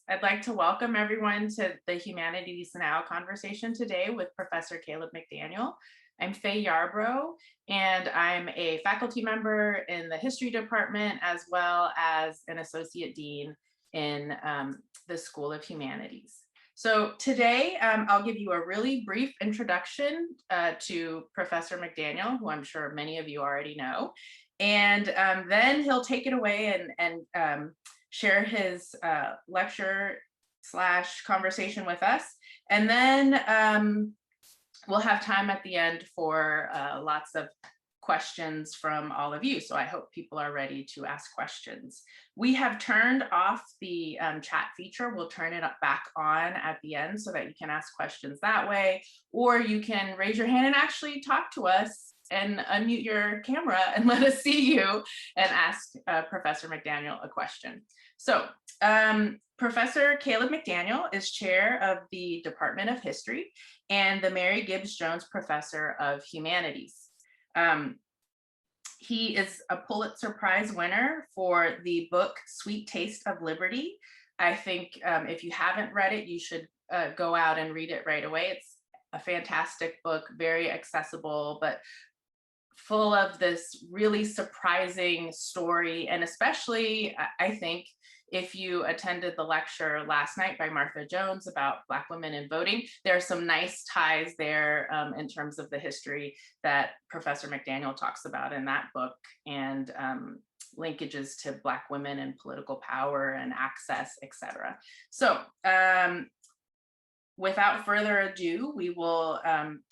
I'd like to welcome everyone to the Humanities Now conversation today with Professor Caleb McDaniel. I'm Fay Yarbrough, and I'm a faculty member in the history department, as well as an associate dean in the School of Humanities. So today, I'll give you a really brief introduction to Professor McDaniel, who I'm sure many of you already know. And then he'll take it away and share his lecture / conversation with us. And then we'll have time at the end for lots of questions from all of you. So I hope people are ready to ask questions. We have turned off the chat feature. We'll turn it back on at the end so that you can ask questions that way, or you can raise your hand and actually talk to us and unmute your camera and let us see you and ask Professor McDaniel a question. So Professor Caleb McDaniel is chair of the Department of History and the Mary Gibbs Jones Professor of Humanities. He is a Pulitzer Prize winner for the book Sweet Taste of Liberty. I think if you haven't read it, you should go out and read it right away. It's a fantastic book, very accessible, but full of this really surprising story. And especially, I think, if you attended the lecture last night by Martha Jones about Black women in voting, there are some nice ties there in terms of the history that Professor McDaniel talks about in that book, and linkages to Black women and political power and access, etc. So without further ado, we will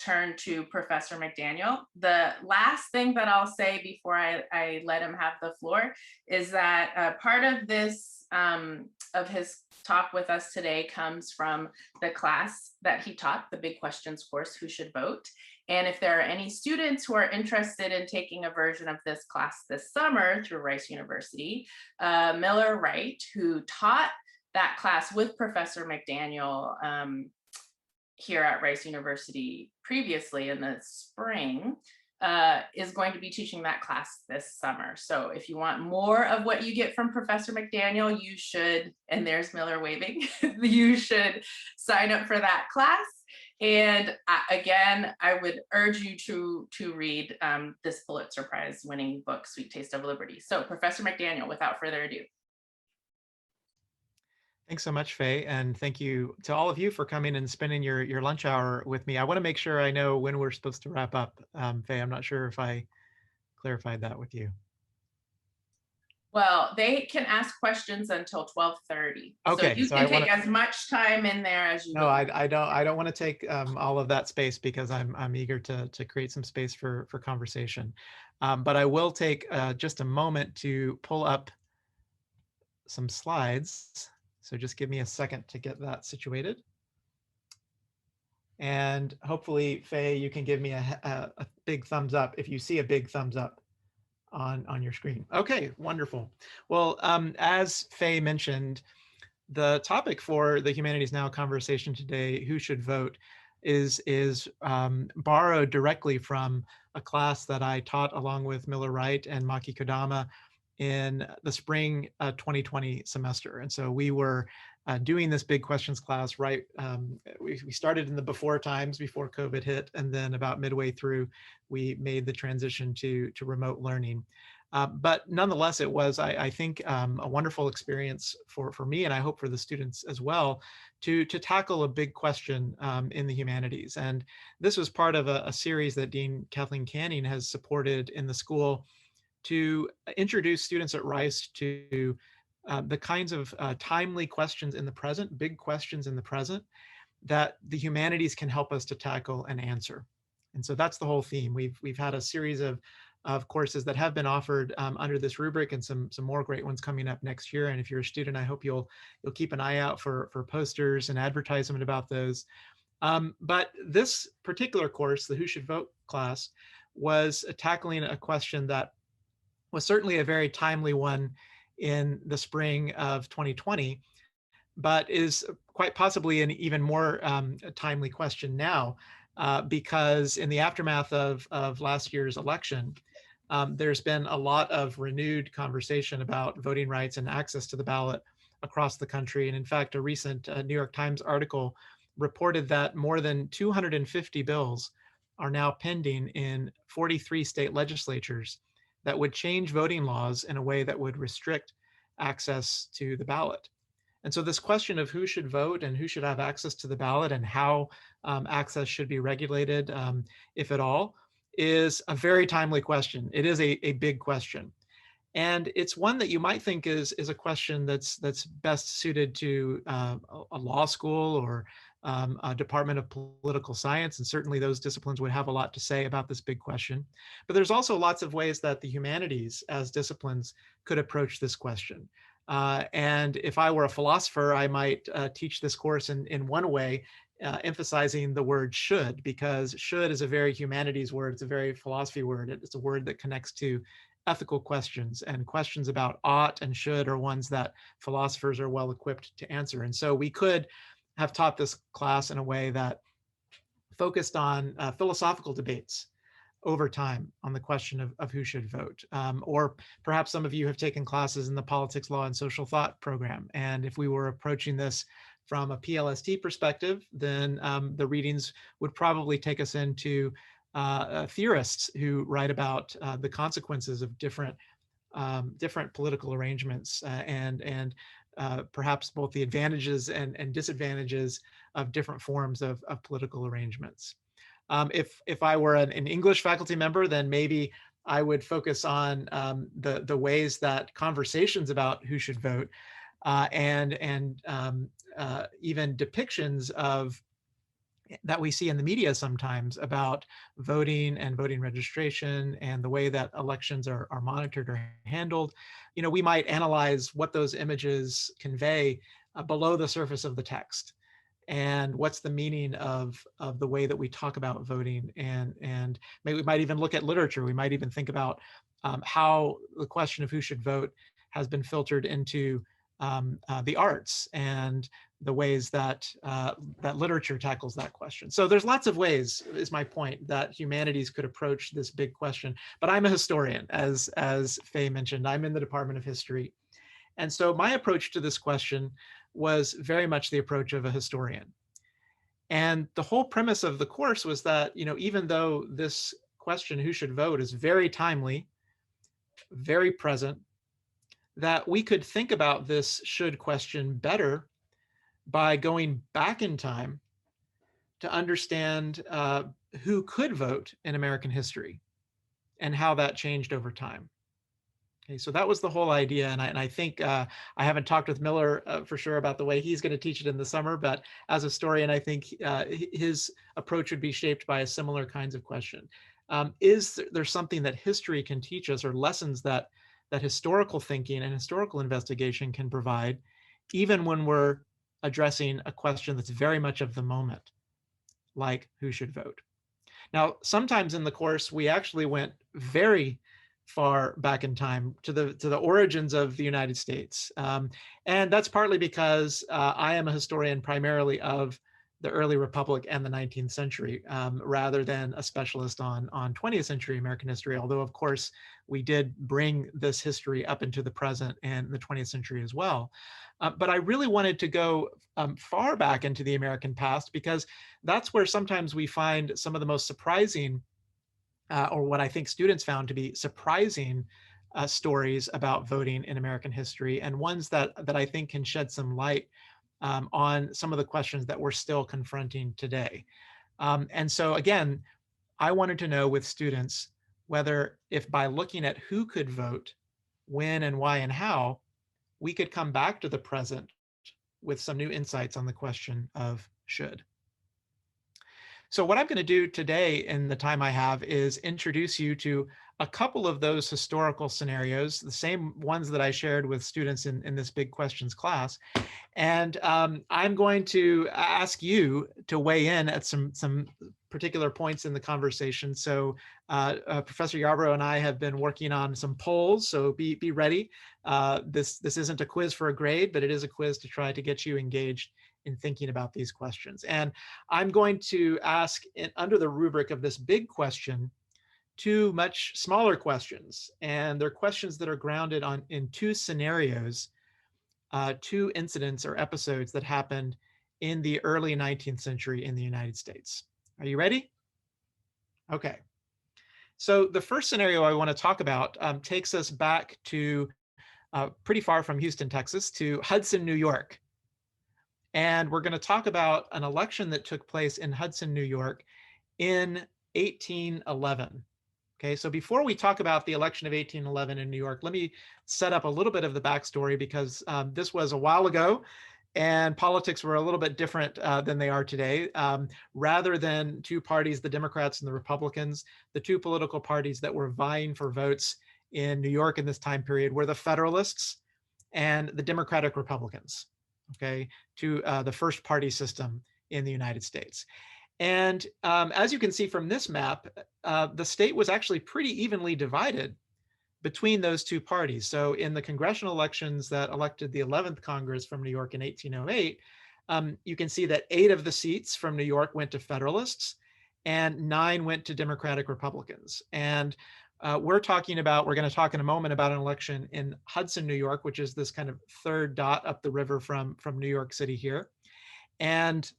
turn to Professor McDaniel. The last thing that I'll say before I let him have the floor is that part of this, of his talk with us today, comes from the class that he taught, the Big Questions course, Who Should Vote? And if there are any students who are interested in taking a version of this class this summer through Rice University, Miller Wright, who taught that class with Professor McDaniel here at Rice University previously in the spring, is going to be teaching that class this summer. So if you want more of what you get from Professor McDaniel, you should, and there's Miller waving, you should sign up for that class. And again, I would urge you to read this Pulitzer Prize winning book, Sweet Taste of Liberty. So Professor McDaniel, without further ado. Thanks so much, Faye, and thank you to all of you for coming and spending your lunch hour with me. I want to make sure I know when we're supposed to wrap up. Faye, I'm not sure if I clarified that with you. Well, they can ask questions until 12:30. Okay, so you can take as much time in there as you No, I don't want to take all of that space, because I'm eager to create some space for conversation. But I will take just a moment to pull up some slides. So just give me a second to get that situated. And hopefully, Faye, you can give me a big thumbs up if you see a big thumbs up on your screen. Okay, wonderful. Well, as Faye mentioned, the topic for the Humanities Now conversation today, Who Should Vote, is borrowed directly from a class that I taught along with Miller Wright and Maki Kodama in the spring 2020 semester. And so we were doing this Big Questions class, right? We started in the before times, before COVID hit, and then about midway through, we made the transition to remote learning. But nonetheless, it was, I think, a wonderful experience for me, and I hope for the students as well, to tackle a big question in the humanities. And this was part of a series that Dean Kathleen Canning has supported in the school to introduce students at Rice to the kinds of timely questions in the present, big questions in the present, that the humanities can help us to tackle and answer. And so that's the whole theme. We've had a series of courses that have been offered under this rubric, and some more great ones coming up next year. And if you're a student, I hope you'll keep an eye out for posters and advertisement about those. But this particular course, the Who Should Vote class, was tackling a question that was certainly a very timely one in the spring of 2020, but is quite possibly an even more timely question now, because in the aftermath of last year's election, there's been a lot of renewed conversation about voting rights and access to the ballot across the country. And in fact, a recent New York Times article reported that more than 250 bills are now pending in 43 state legislatures that would change voting laws in a way that would restrict access to the ballot. And so this question of who should vote and who should have access to the ballot and how access should be regulated, if at all, is a very timely question. It is a big question. And it's one that you might think is a question that's best suited to a law school or a department of political science. And certainly those disciplines would have a lot to say about this big question. But there's also lots of ways that the humanities as disciplines could approach this question. And if I were a philosopher, I might teach this course in one way, emphasizing the word should, because should is a very humanities word. It's a very philosophy word. It's a word that connects to ethical questions, and questions about ought and should are ones that philosophers are well equipped to answer. And so we could have taught this class in a way that focused on philosophical debates over time on the question of who should vote. Or perhaps some of you have taken classes in the politics, law, and social thought program. And if we were approaching this from a PLST perspective, then the readings would probably take us into theorists who write about the consequences of different political arrangements and perhaps both the advantages and disadvantages of different forms of political arrangements. If I were an English faculty member, then maybe I would focus on the ways that conversations about who should vote and even depictions of that we see in the media sometimes about voting and voting registration and the way that elections are monitored or handled. We might analyze what those images convey below the surface of the text, and what's the meaning of the way that we talk about voting. And maybe we might even look at literature. We might even think about how the question of who should vote has been filtered into the arts and the ways that that literature tackles that question. So there's lots of ways, is my point, that humanities could approach this big question. But I'm a historian, as Fay mentioned. I'm in the Department of History. And so my approach to this question was very much the approach of a historian. And the whole premise of the course was that, even though this question, who should vote, is very timely, very present, that we could think about this should question better by going back in time to understand who could vote in American history and how that changed over time. Okay, so that was the whole idea. And I think I haven't talked with Miller for sure about the way he's going to teach it in the summer, but as a historian, I think his approach would be shaped by a similar kinds of question. Is there something that history can teach us, or lessons that historical thinking and historical investigation can provide, even when we're addressing a question that's very much of the moment, like who should vote? Now, sometimes in the course, we actually went very far back in time to the origins of the United States. And that's partly because I am a historian primarily of the early republic and the 19th century, rather than a specialist on 20th century American history, although of course we did bring this history up into the present and the 20th century as well. But I really wanted to go far back into the American past, because that's where sometimes we find some of the most surprising, or what I think students found to be surprising, stories about voting in American history, and ones that I think can shed some light on some of the questions that we're still confronting today. And so again, I wanted to know with students whether, if by looking at who could vote, when and why and how, we could come back to the present with some new insights on the question of should. So what I'm going to do today in the time I have is introduce you to a couple of those historical scenarios, the same ones that I shared with students in this big questions class. And I'm going to ask you to weigh in at some particular points in the conversation. So Professor Yarbrough and I have been working on some polls, so be ready. This isn't a quiz for a grade, but it is a quiz to try to get you engaged in thinking about these questions. And I'm going to ask, under the rubric of this big question, two much smaller questions. And they're questions that are grounded in two scenarios two incidents or episodes that happened in the early 19th century in the United States. Are you ready? Okay. So the first scenario I want to talk about takes us back to pretty far from Houston, Texas, to Hudson, New York. And we're going to talk about an election that took place in Hudson, New York in 1811. Okay, so before we talk about the election of 1811 in New York, let me set up a little bit of the backstory because this was a while ago and politics were a little bit different than they are today. Rather than two parties, the Democrats and the Republicans, the two political parties that were vying for votes in New York in this time period were the Federalists and the Democratic Republicans, okay, to the first party system in the United States. And as you can see from this map, the state was actually pretty evenly divided between those two parties. So in the congressional elections that elected the 11th Congress from New York in 1808, you can see that 8 of the seats from New York went to Federalists and 9 went to Democratic Republicans. And we're going to talk in a moment about an election in Hudson, New York, which is this kind of third dot up the river from New York City here. And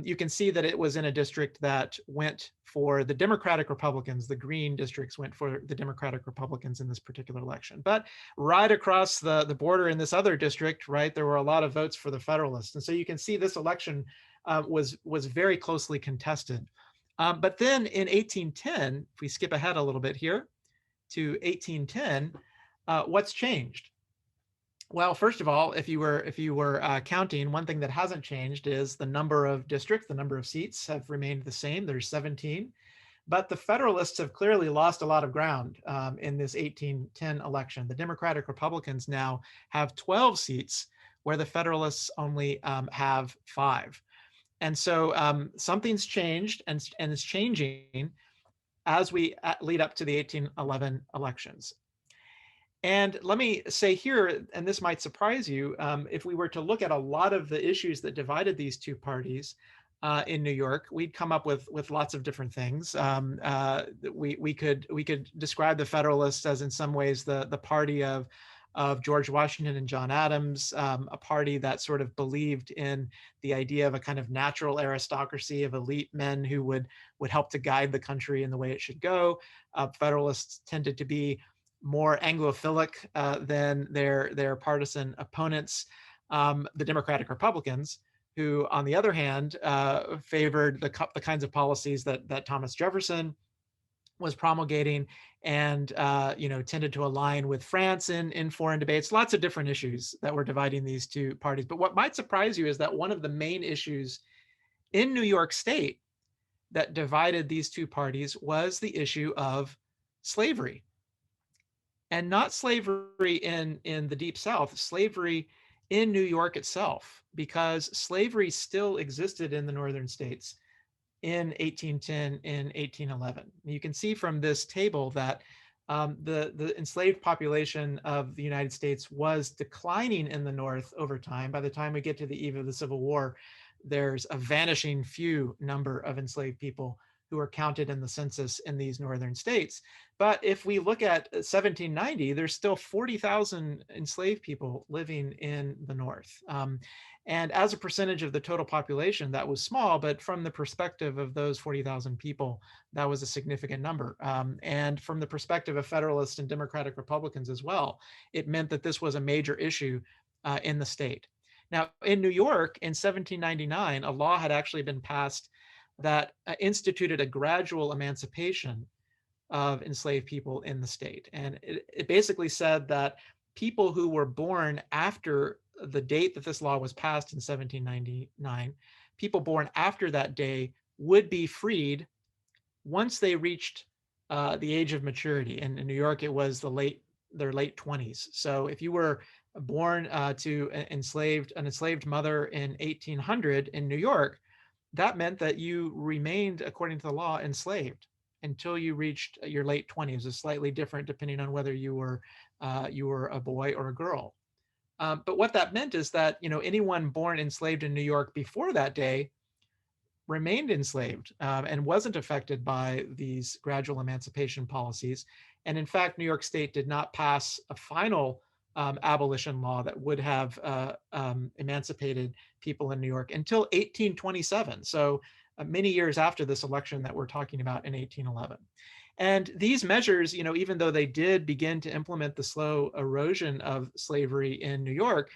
you can see that it was in a district that went for the Democratic Republicans. The green districts went for the Democratic Republicans in this particular election. But right across the border in this other district, right, there were a lot of votes for the Federalists. And so you can see this election was very closely contested. But then in 1810, if we skip ahead a little bit here to 1810, what's changed? Well, first of all, if you were counting, one thing that hasn't changed is the number of districts, the number of seats have remained the same. There's 17, but the Federalists have clearly lost a lot of ground in this 1810 election. The Democratic Republicans now have 12 seats, where the Federalists only have 5. And so something's changed, and it's changing as we lead up to the 1811 elections. And let me say here, and this might surprise you, if we were to look at a lot of the issues that divided these two parties in New York, we'd come up with lots of different things. We could describe the Federalists as, in some ways, the party of George Washington and John Adams, a party that sort of believed in the idea of a kind of natural aristocracy of elite men who would help to guide the country in the way it should go. Federalists tended to be more Anglophilic than their partisan opponents, the Democratic Republicans, who, on the other hand, favored the kinds of policies that Thomas Jefferson was promulgating, and tended to align with France in foreign debates. Lots of different issues that were dividing these two parties. But what might surprise you is that one of the main issues in New York State that divided these two parties was the issue of slavery. And not slavery in the Deep South, slavery in New York itself, because slavery still existed in the northern states in 1810 and 1811. You can see from this table that the enslaved population of the United States was declining in the North over time. By the time we get to the eve of the Civil War, there's a vanishing few number of enslaved people who are counted in the census in these northern states. But if we look at 1790, there's still 40,000 enslaved people living in the North. And as a percentage of the total population, that was small, but from the perspective of those 40,000 people, that was a significant number. And from the perspective of Federalists and Democratic Republicans as well, it meant that this was a major issue in the state. Now, in New York in 1799, a law had actually been passed that instituted a gradual emancipation of enslaved people in the state. And it basically said that people who were born after the date that this law was passed in 1799, people born after that day would be freed once they reached the age of maturity. And in New York, it was their late 20s. So if you were born to an enslaved mother in 1800 in New York, that meant that you remained, according to the law, enslaved until you reached your late 20s. It's slightly different depending on whether you were a boy or a girl. But what that meant is that anyone born enslaved in New York before that day remained enslaved and wasn't affected by these gradual emancipation policies. And in fact, New York State did not pass a final abolition law that would have emancipated people in New York until 1827. So many years after this election that we're talking about in 1811. And these measures, even though they did begin to implement the slow erosion of slavery in New York,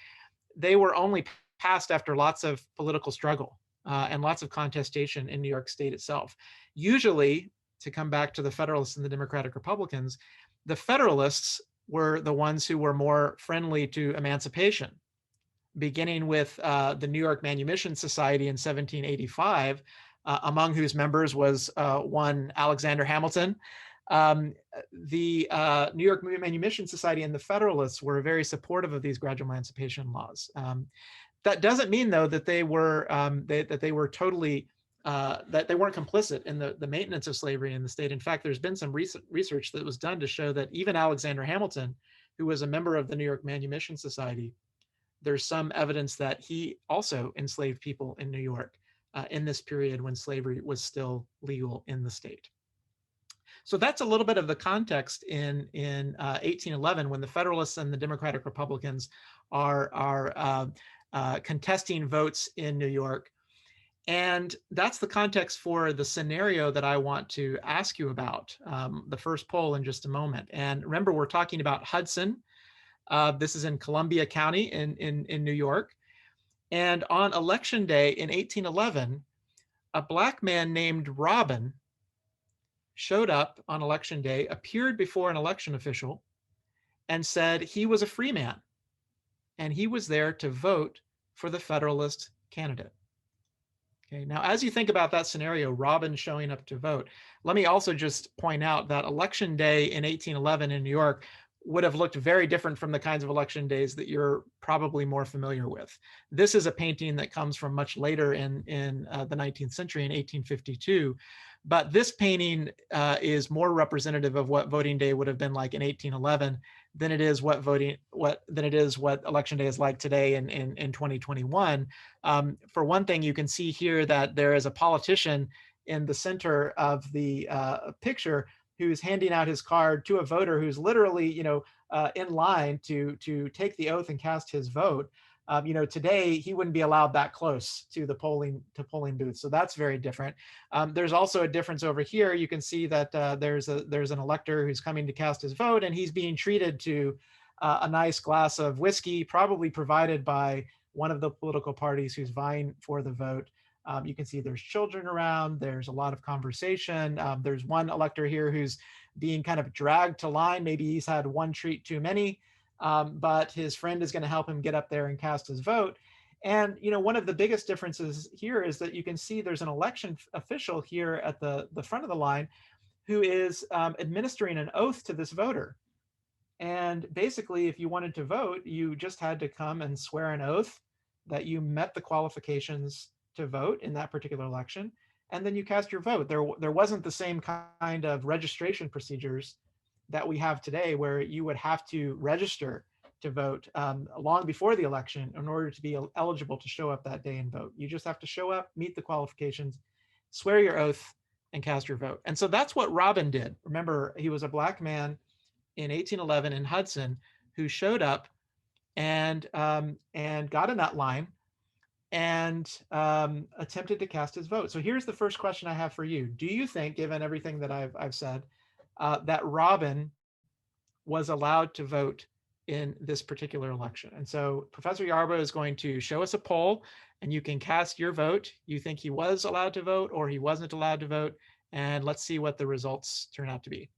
they were only passed after lots of political struggle and lots of contestation in New York State itself. Usually, to come back to the Federalists and the Democratic Republicans, the Federalists were the ones who were more friendly to emancipation, beginning with the New York Manumission Society in 1785, among whose members was one Alexander Hamilton. The New York Manumission Society and the Federalists were very supportive of these gradual emancipation laws. That doesn't mean, though, that they were totally that they weren't complicit in the maintenance of slavery in the state. In fact, there's been some research that was done to show that even Alexander Hamilton, who was a member of the New York Manumission Society, there's some evidence that he also enslaved people in New York in this period when slavery was still legal in the state. So that's a little bit of the context in 1811, when the Federalists and the Democratic Republicans are contesting votes in New York. And that's the context for the scenario that I want to ask you about, the first poll, in just a moment. And remember, we're talking about Hudson. This is in Columbia County in New York. And on election day in 1811, a Black man named Robin showed up on election day, appeared before an election official, and said he was a free man, and he was there to vote for the Federalist candidate. Okay, now as you think about that scenario, Robin showing up to vote, let me also just point out that election day in 1811 in New York would have looked very different from the kinds of election days that you're probably more familiar with. This is a painting that comes from much later in the 19th century, in 1852. But this painting is more representative of what voting day would have been like in 1811 than it is what election day is like today in 2021. For one thing, you can see here that there is a politician in the center of the picture who's handing out his card to a voter who's literally, in line to take the oath and cast his vote. Today he wouldn't be allowed that close to the polling booth, so that's very different. There's also a difference over here. You can see that there's an elector who's coming to cast his vote, and he's being treated to a nice glass of whiskey, probably provided by one of the political parties who's vying for the vote. You can see there's children around. There's a lot of conversation. There's one elector here who's being kind of dragged to line. Maybe he's had one treat too many. But his friend is going to help him get up there and cast his vote. And one of the biggest differences here is that you can see there's an election official here at the front of the line who is administering an oath to this voter. And basically, if you wanted to vote, you just had to come and swear an oath that you met the qualifications to vote in that particular election, and then you cast your vote. There wasn't the same kind of registration procedures that we have today, where you would have to register to vote long before the election in order to be eligible to show up that day and vote. You just have to show up, meet the qualifications, swear your oath, and cast your vote. And so that's what Robin did. Remember, he was a Black man in 1811 in Hudson who showed up and got in that line and attempted to cast his vote. So here's the first question I have for you. Do you think, given everything that I've said, that Robin was allowed to vote in this particular election? And so Professor Yarbrough is going to show us a poll, and you can cast your vote. You think he was allowed to vote or he wasn't allowed to vote, and let's see what the results turn out to be.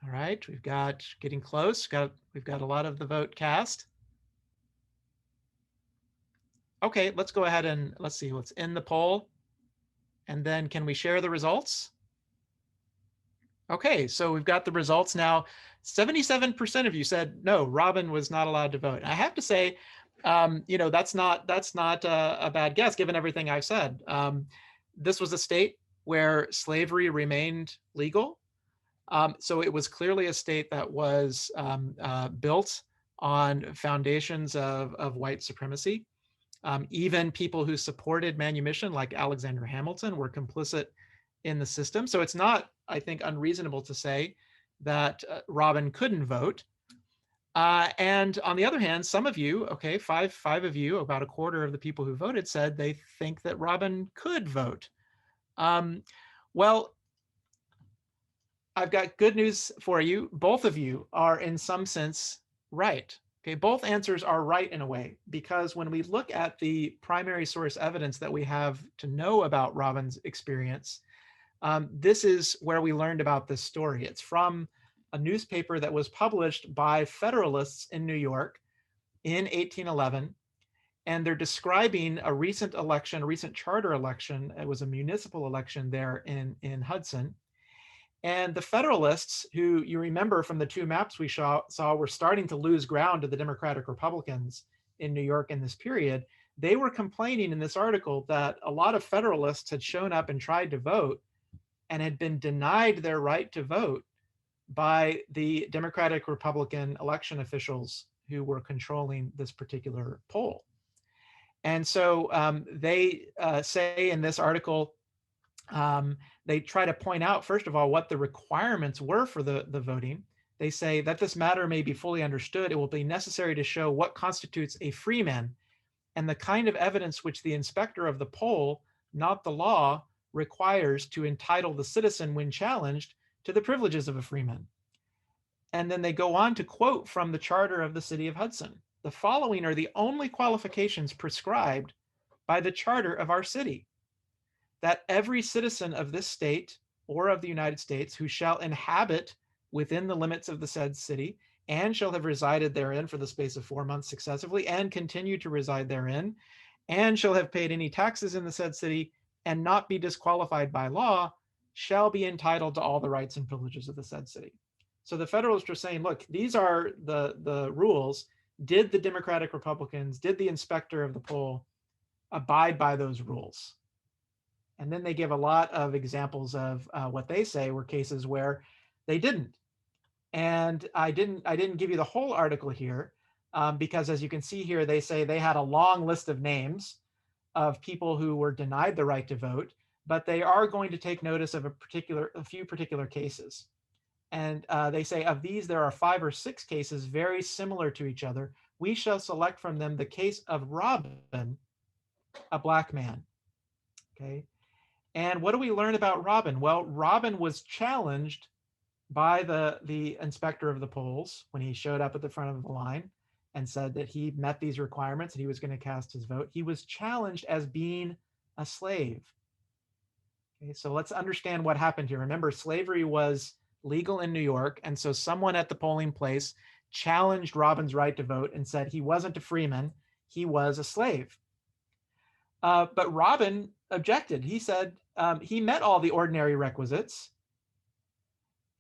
All right, we've got getting close. We've got a lot of the vote cast. Okay, let's go ahead and let's see what's in the poll. And then can we share the results? Okay, so we've got the results now. 77% of you said no, Robin was not allowed to vote. I have to say, that's not a bad guess given everything I've said. This was a state where slavery remained legal. So it was clearly a state that was built on foundations of white supremacy. Even people who supported manumission, like Alexander Hamilton, were complicit in the system. So it's not, I think, unreasonable to say that Robin couldn't vote. And on the other hand, some of you, okay, five of you, about a quarter of the people who voted, said they think that Robin could vote. Well, I've got good news for you. Both of you are in some sense right. Okay, both answers are right in a way, because when we look at the primary source evidence that we have to know about Robin's experience, this is where we learned about this story. It's from a newspaper that was published by Federalists in New York in 1811. And they're describing a recent election, a recent charter election. It was a municipal election there in Hudson. And the Federalists, who you remember from the two maps we saw were starting to lose ground to the Democratic Republicans in New York in this period, they were complaining in this article that a lot of Federalists had shown up and tried to vote and had been denied their right to vote by the Democratic Republican election officials who were controlling this particular poll. And so they say in this article, they try to point out, first of all, what the requirements were for the voting. They say that this matter may be fully understood. It will be necessary to show what constitutes a freeman and the kind of evidence which the inspector of the poll, not the law, requires to entitle the citizen when challenged to the privileges of a freeman. And then they go on to quote from the charter of the city of Hudson. The following are the only qualifications prescribed by the charter of our city: that every citizen of this state or of the United States who shall inhabit within the limits of the said city and shall have resided therein for the space of 4 months successively and continue to reside therein, and shall have paid any taxes in the said city and not be disqualified by law, shall be entitled to all the rights and privileges of the said city. So the Federalists are saying, look, these are the rules. Did the Democratic Republicans, did the inspector of the poll abide by those rules? And then they give a lot of examples of what they say were cases where they didn't. And I didn't give you the whole article here because, as you can see here, they say they had a long list of names of people who were denied the right to vote, but they are going to take notice of a few particular cases. And they say of these, there are 5 or 6 cases very similar to each other. We shall select from them the case of Robin, a black man. Okay. And what do we learn about Robin? Well, Robin was challenged by the inspector of the polls when he showed up at the front of the line and said that he met these requirements and he was going to cast his vote. He was challenged as being a slave. Okay, so let's understand what happened here. Remember, slavery was legal in New York, and so someone at the polling place challenged Robin's right to vote and said he wasn't a freeman, he was a slave. But Robin objected. He said he met all the ordinary requisites,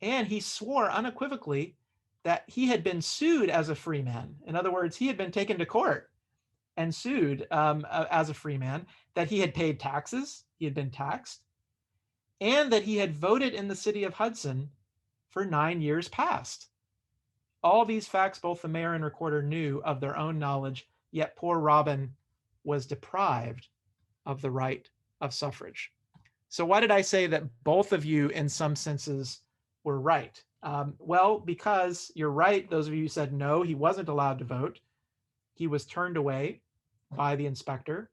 and he swore unequivocally that he had been sued as a free man. In other words, he had been taken to court and sued as a free man, that he had paid taxes, he had been taxed, and that he had voted in the city of Hudson for 9 years past. All these facts both the mayor and recorder knew of their own knowledge, yet poor Robin was deprived of the right of suffrage. So why did I say that both of you in some senses were right? Well, because you're right, those of you who said no, he wasn't allowed to vote. He was turned away by the inspector.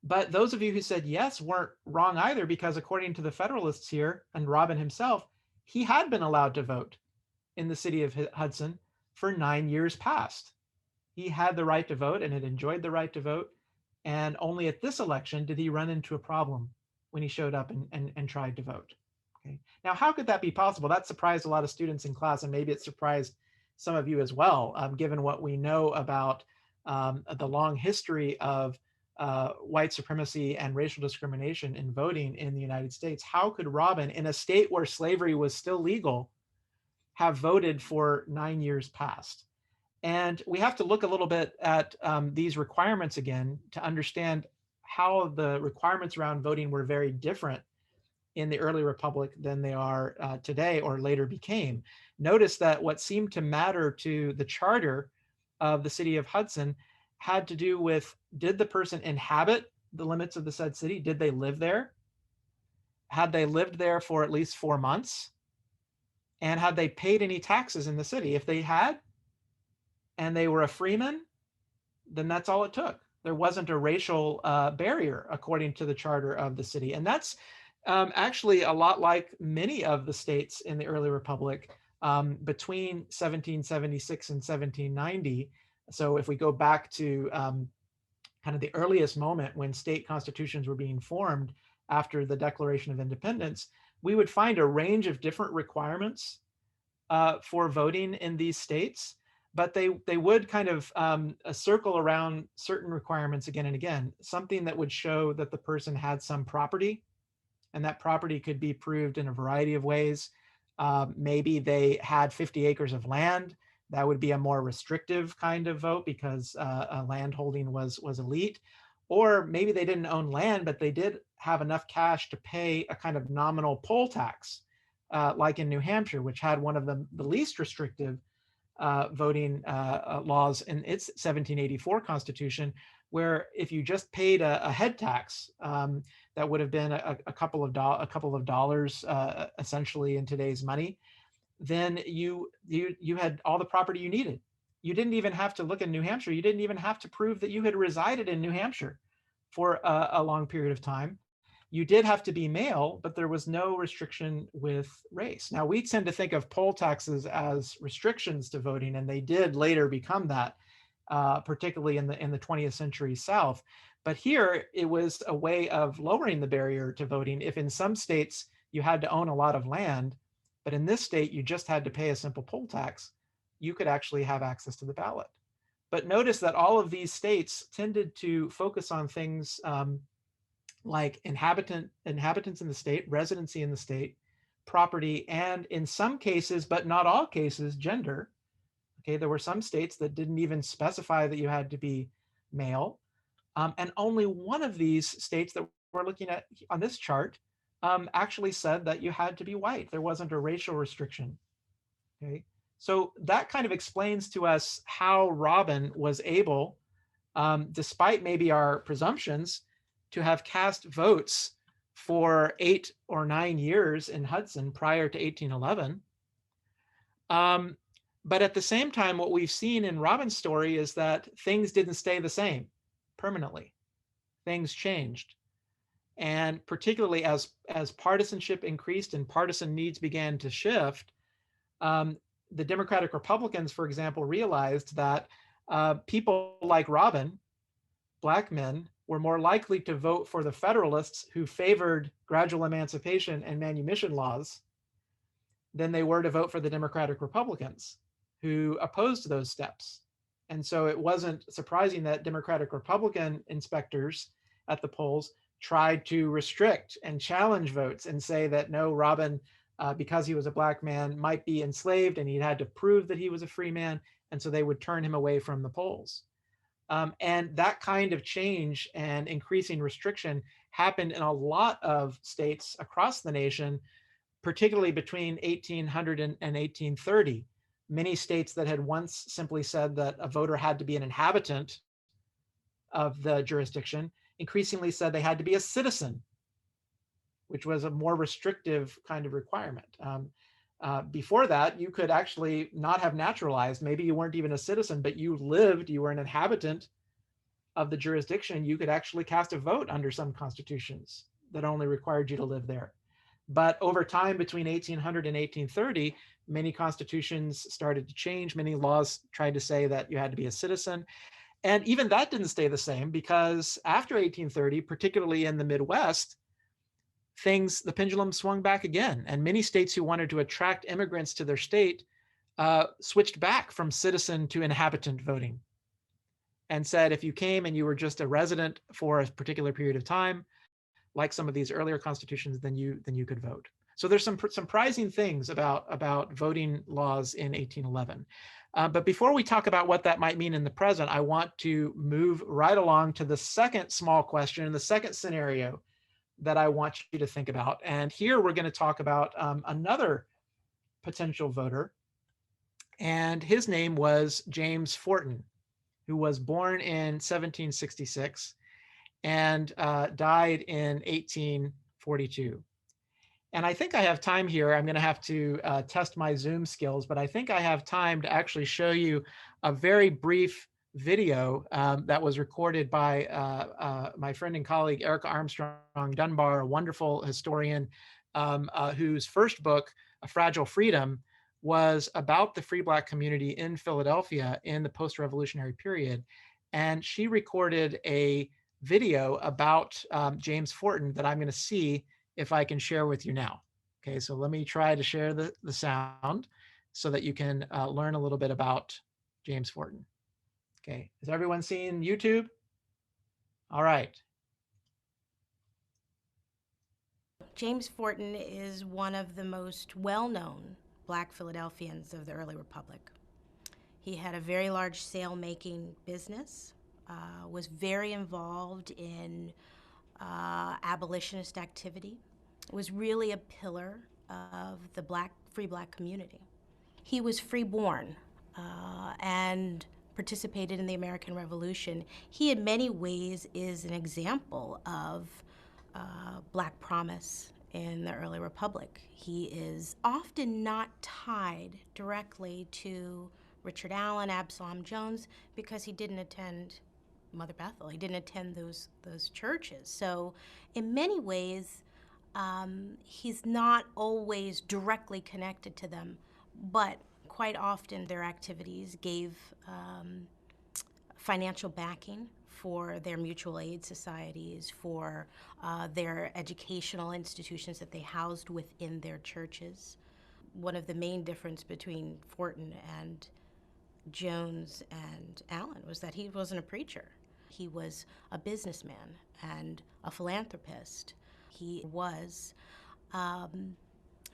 But those of you who said yes weren't wrong either, because according to the Federalists here and Robin himself, he had been allowed to vote in the city of Hudson for 9 years past. He had the right to vote and had enjoyed the right to vote. And only at this election did he run into a problem when he showed up and tried to vote. Okay. Now, how could that be possible? That surprised a lot of students in class, and maybe it surprised some of you as well, given what we know about the long history of white supremacy and racial discrimination in voting in the United States. How could Robin, in a state where slavery was still legal, have voted for 9 years past? And we have to look a little bit at these requirements again to understand how the requirements around voting were very different in the early republic than they are today or later became. Notice that what seemed to matter to the charter of the city of Hudson had to do with, did the person inhabit the limits of the said city? Did they live there? Had they lived there for at least 4 months? And had they paid any taxes in the city? If they had, and they were a freeman, then that's all it took. There wasn't a racial barrier according to the charter of the city. And that's actually a lot like many of the states in the early republic between 1776 and 1790. So if we go back to kind of the earliest moment when state constitutions were being formed after the Declaration of Independence, we would find a range of different requirements for voting in these states, but they would kind of circle around certain requirements again and again, something that would show that the person had some property, and that property could be proved in a variety of ways. Maybe they had 50 acres of land. That would be a more restrictive kind of vote because landholding was elite. Or maybe they didn't own land, but they did have enough cash to pay a kind of nominal poll tax, like in New Hampshire, which had one of the least restrictive voting laws in its 1784 Constitution, where if you just paid a head tax, that would have been a couple of dollars, essentially in today's money, then you had all the property you needed. You didn't even have to look in New Hampshire. You didn't even have to prove that you had resided in New Hampshire for a long period of time. You did have to be male, but there was no restriction with race. Now, we tend to think of poll taxes as restrictions to voting, and they did later become that, particularly in the 20th century South. But here, it was a way of lowering the barrier to voting. If in some states you had to own a lot of land, but in this state you just had to pay a simple poll tax, you could actually have access to the ballot. But notice that all of these states tended to focus on things like inhabitants in the state, residency in the state, property, and in some cases, but not all cases, gender. Okay, there were some states that didn't even specify that you had to be male. And only one of these states that we're looking at on this chart actually said that you had to be white. There wasn't a racial restriction. Okay, so that kind of explains to us how Robin was able, despite maybe our presumptions, to have cast votes for 8 or 9 years in Hudson prior to 1811. But at the same time, what we've seen in Robin's story is that things didn't stay the same permanently. Things changed. And particularly as partisanship increased and partisan needs began to shift, the Democratic Republicans, for example, realized that people like Robin, Black men, were more likely to vote for the Federalists who favored gradual emancipation and manumission laws than they were to vote for the Democratic Republicans who opposed those steps. And so it wasn't surprising that Democratic Republican inspectors at the polls tried to restrict and challenge votes and say that no, Robin, because he was a Black man, might be enslaved and he had to prove that he was a free man. And so they would turn him away from the polls. And that kind of change and increasing restriction happened in a lot of states across the nation, particularly between 1800 and 1830. Many states that had once simply said that a voter had to be an inhabitant of the jurisdiction increasingly said they had to be a citizen, which was a more restrictive kind of requirement. Before that, you could actually not have naturalized. Maybe you weren't even a citizen, but you lived, you were an inhabitant of the jurisdiction. You could actually cast a vote under some constitutions that only required you to live there. But over time, between 1800 and 1830, many constitutions started to change. Many laws tried to say that you had to be a citizen. And even that didn't stay the same, because after 1830, particularly in the Midwest, the pendulum swung back again. And many states who wanted to attract immigrants to their state switched back from citizen to inhabitant voting and said, if you came and you were just a resident for a particular period of time, like some of these earlier constitutions, then you could vote. So there's some surprising things about voting laws in 1811. But before we talk about what that might mean in the present, I want to move right along to the second small question, the second scenario, that I want you to think about. And here we're going to talk about another potential voter, and his name was James Forten, who was born in 1766 and died in 1842. And I think I have time here. I'm going to have to test my Zoom skills, but I think I have time to actually show you a very brief video that was recorded by my friend and colleague, Erica Armstrong Dunbar, a wonderful historian whose first book, A Fragile Freedom, was about the free Black community in Philadelphia in the post-revolutionary period. And she recorded a video about James Forten that I'm going to see if I can share with you now. Okay, so let me try to share the sound so that you can learn a little bit about James Forten. Okay, is everyone seeing YouTube? All right. James Forten is one of the most well-known Black Philadelphians of the early Republic. He had a very large sail-making business, was very involved in abolitionist activity, was really a pillar of the free Black community. He was free-born and participated in the American Revolution. He in many ways is an example of Black promise in the early Republic. He is often not tied directly to Richard Allen, Absalom Jones, because he didn't attend Mother Bethel. He didn't attend those churches. So in many ways, he's not always directly connected to them, but quite often their activities gave financial backing for their mutual aid societies, for their educational institutions that they housed within their churches. One of the main differences between Forten and Jones and Allen was that he wasn't a preacher. He was a businessman and a philanthropist. He was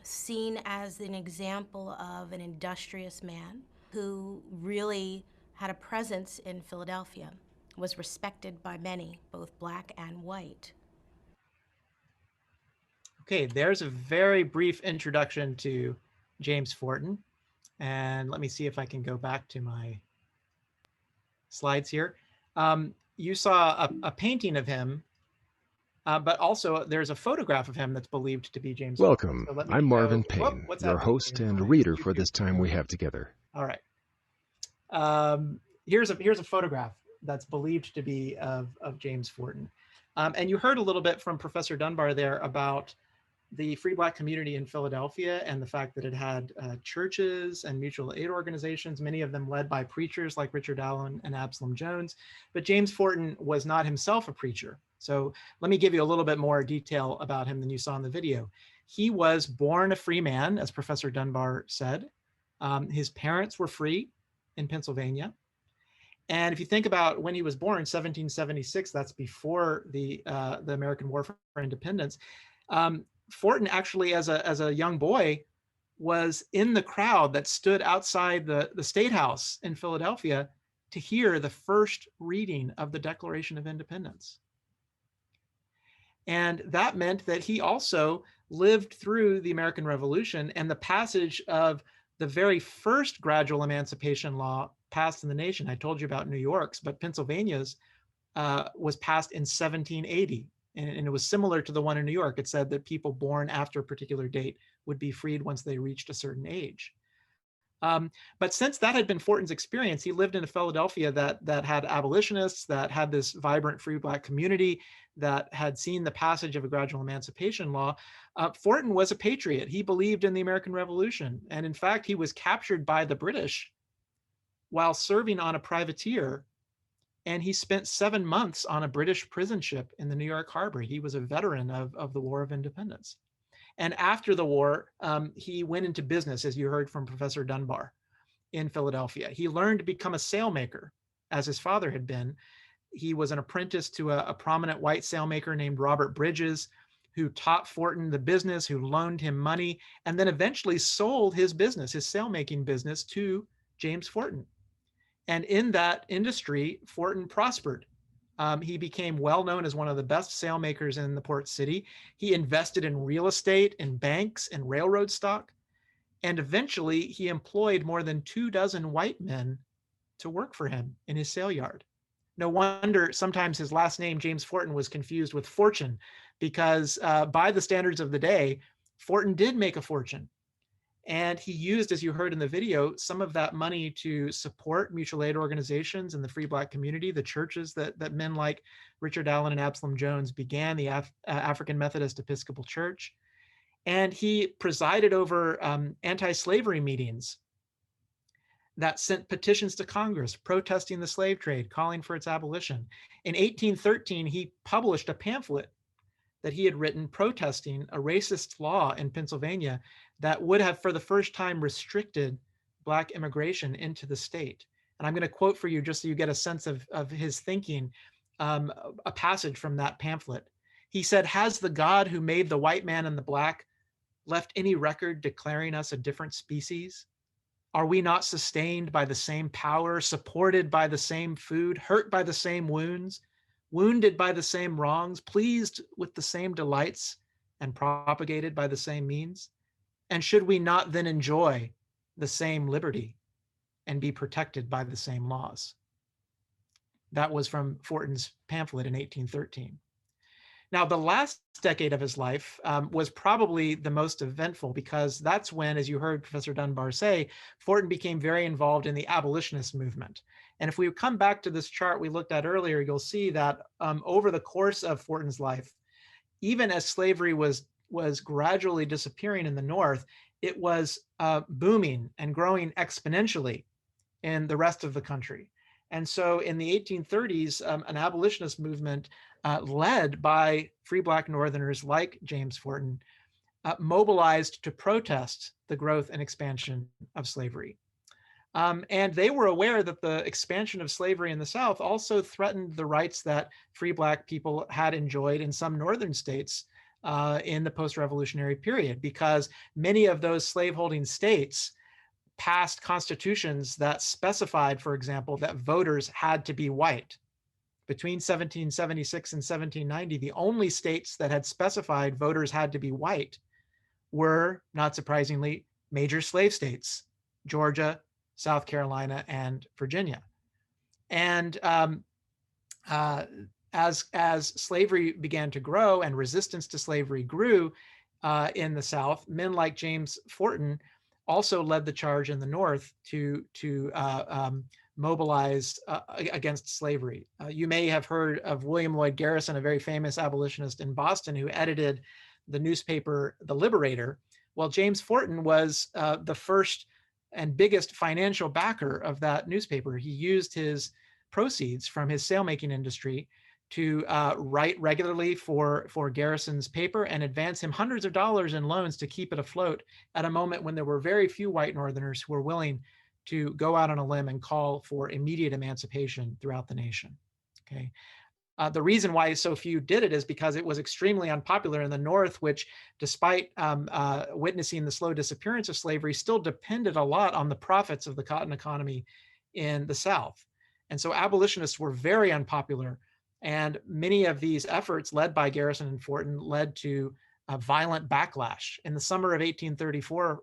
seen as an example of an industrious man who really had a presence in Philadelphia, was respected by many, both Black and white. Okay, there's a very brief introduction to James Forten. And let me see if I can go back to my slides here. You saw a painting of him, but also there's a photograph of him that's believed to be James Welcome. Forten. So I'm Marvin Payne, what's your happening host here? and reader for this time we have together. All right. Here's a photograph that's believed to be of James Forten. And you heard a little bit from Professor Dunbar there about the free Black community in Philadelphia and the fact that it had churches and mutual aid organizations, many of them led by preachers like Richard Allen and Absalom Jones. But James Forten was not himself a preacher. So let me give you a little bit more detail about him than you saw in the video. He was born a free man, as Professor Dunbar said. His parents were free in Pennsylvania. And if you think about when he was born, 1776, that's before the American War for Independence. Forten actually, as a young boy, was in the crowd that stood outside the State House in Philadelphia to hear the first reading of the Declaration of Independence. And that meant that he also lived through the American Revolution and the passage of the very first gradual emancipation law passed in the nation. I told you about New York's, but Pennsylvania's was passed in 1780. And it was similar to the one in New York. It said that people born after a particular date would be freed once they reached a certain age. But since that had been Forten's experience, he lived in a Philadelphia that had abolitionists, that had this vibrant free Black community, that had seen the passage of a gradual emancipation law. Forten was a patriot. He believed in the American Revolution. And in fact, he was captured by the British while serving on a privateer. And he spent 7 months on a British prison ship in the New York harbor. He was a veteran of the War of Independence. And after the war, he went into business, as you heard from Professor Dunbar, in Philadelphia. He learned to become a sailmaker, as his father had been. He was an apprentice to a prominent white sailmaker named Robert Bridges, who taught Forten the business, who loaned him money, and then eventually sold his business, his sailmaking business, to James Forten. And in that industry, Forten prospered. He became well known as one of the best sailmakers in the port city. He invested in real estate, in banks, and railroad stock. And eventually he employed more than 24 white men to work for him in his sail yard. No wonder sometimes his last name, James Forten, was confused with fortune, because by the standards of the day, Forten did make a fortune. And he used, as you heard in the video, some of that money to support mutual aid organizations in the free Black community, the churches that men like Richard Allen and Absalom Jones began, the African Methodist Episcopal Church. And he presided over anti-slavery meetings that sent petitions to Congress protesting the slave trade, calling for its abolition. In 1813, he published a pamphlet that he had written protesting a racist law in Pennsylvania that would have, for the first time, restricted Black immigration into the state. And I'm going to quote for you, just so you get a sense of his thinking, a passage from that pamphlet. He said, "Has the God who made the white man and the Black left any record declaring us a different species? Are we not sustained by the same power, supported by the same food, hurt by the same wounds, wounded by the same wrongs, pleased with the same delights, and propagated by the same means? And should we not then enjoy the same liberty and be protected by the same laws?" That was from Forten's pamphlet in 1813. Now, the last decade of his life was probably the most eventful, because that's when, as you heard Professor Dunbar say, Forten became very involved in the abolitionist movement. And if we come back to this chart we looked at earlier, you'll see that over the course of Forten's life, even as slavery was gradually disappearing in the North, it was booming and growing exponentially in the rest of the country. And so in the 1830s, an abolitionist movement led by free Black Northerners like James Forten mobilized to protest the growth and expansion of slavery. And they were aware that the expansion of slavery in the South also threatened the rights that free Black people had enjoyed in some northern states in the post-revolutionary period, because many of those slaveholding states passed constitutions that specified, for example, that voters had to be white. Between 1776 and 1790, the only states that had specified voters had to be white were, not surprisingly, major slave states: Georgia, South Carolina, and Virginia. And as slavery began to grow and resistance to slavery grew in the South, men like James Forten also led the charge in the North to mobilize against slavery. You may have heard of William Lloyd Garrison, a very famous abolitionist in Boston, who edited the newspaper The Liberator. Well, James Forten was the first and biggest financial backer of that newspaper. He used his proceeds from his sailmaking industry to write regularly for Garrison's paper and advance him hundreds of dollars in loans to keep it afloat at a moment when there were very few white Northerners who were willing to go out on a limb and call for immediate emancipation throughout the nation. Okay. The reason why so few did it is because it was extremely unpopular in the North, which, despite witnessing the slow disappearance of slavery, still depended a lot on the profits of the cotton economy in the South. And so abolitionists were very unpopular. And many of these efforts, led by Garrison and Forten, led to a violent backlash. In the summer of 1834,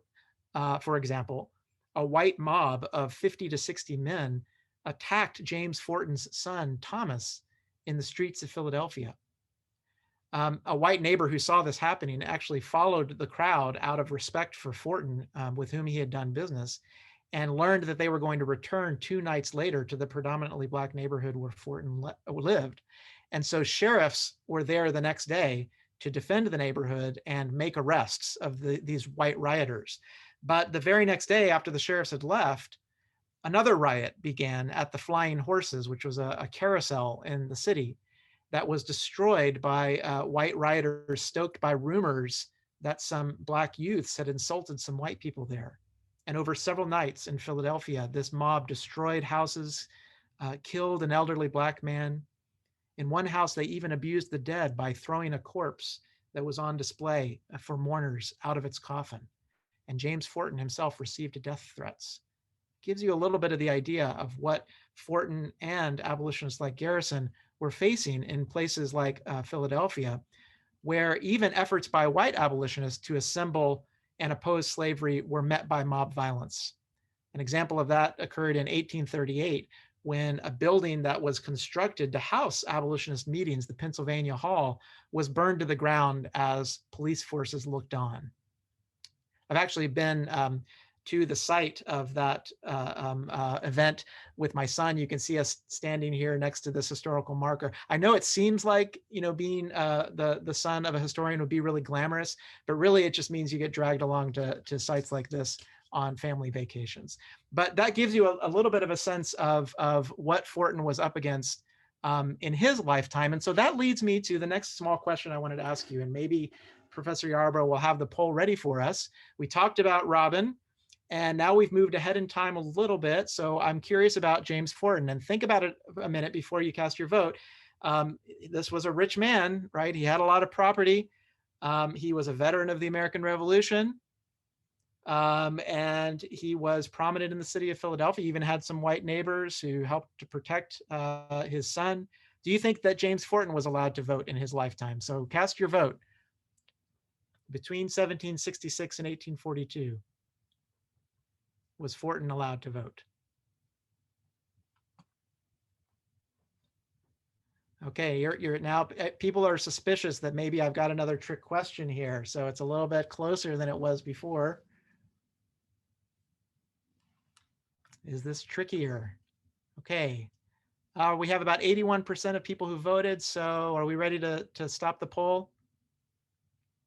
for example, a white mob of 50 to 60 men attacked James Forten's son, Thomas, in the streets of Philadelphia. A white neighbor who saw this happening actually followed the crowd out of respect for Forten, with whom he had done business, and learned that they were going to return 2 nights later to the predominantly Black neighborhood where Forten lived. And so sheriffs were there the next day to defend the neighborhood and make arrests of these white rioters. But the very next day, after the sheriffs had left, another riot began at the Flying Horses, which was a carousel in the city that was destroyed by white rioters stoked by rumors that some Black youths had insulted some white people there. And over several nights in Philadelphia, this mob destroyed houses, killed an elderly Black man. In one house, they even abused the dead by throwing a corpse that was on display for mourners out of its coffin. And James Forten himself received death threats. Gives you a little bit of the idea of what Forten and abolitionists like Garrison were facing in places like Philadelphia, where even efforts by white abolitionists to assemble and oppose slavery were met by mob violence. An example of that occurred in 1838, when a building that was constructed to house abolitionist meetings, the Pennsylvania Hall, was burned to the ground as police forces looked on. I've actually been to the site of that event with my son. You can see us standing here next to this historical marker. I know it seems like, being the son of a historian would be really glamorous, but really it just means you get dragged along to sites like this on family vacations. But that gives you a little bit of a sense of what Fortin was up against in his lifetime. And so that leads me to the next small question I wanted to ask you, and maybe Professor Yarbrough will have the poll ready for us. We talked about Robin, and now we've moved ahead in time a little bit. So I'm curious about James Fortin, and think about it a minute before you cast your vote. This was a rich man, right? He had a lot of property. He was a veteran of the American Revolution. And he was prominent in the city of Philadelphia. He even had some white neighbors who helped to protect his son. Do you think that James Fortin was allowed to vote in his lifetime? So cast your vote. Between 1766 and 1842, was Fortin allowed to vote? Okay, you're now, people are suspicious that maybe I've got another trick question here. So it's a little bit closer than it was before. Is this trickier? Okay, we have about 81% of people who voted. So are we ready to stop the poll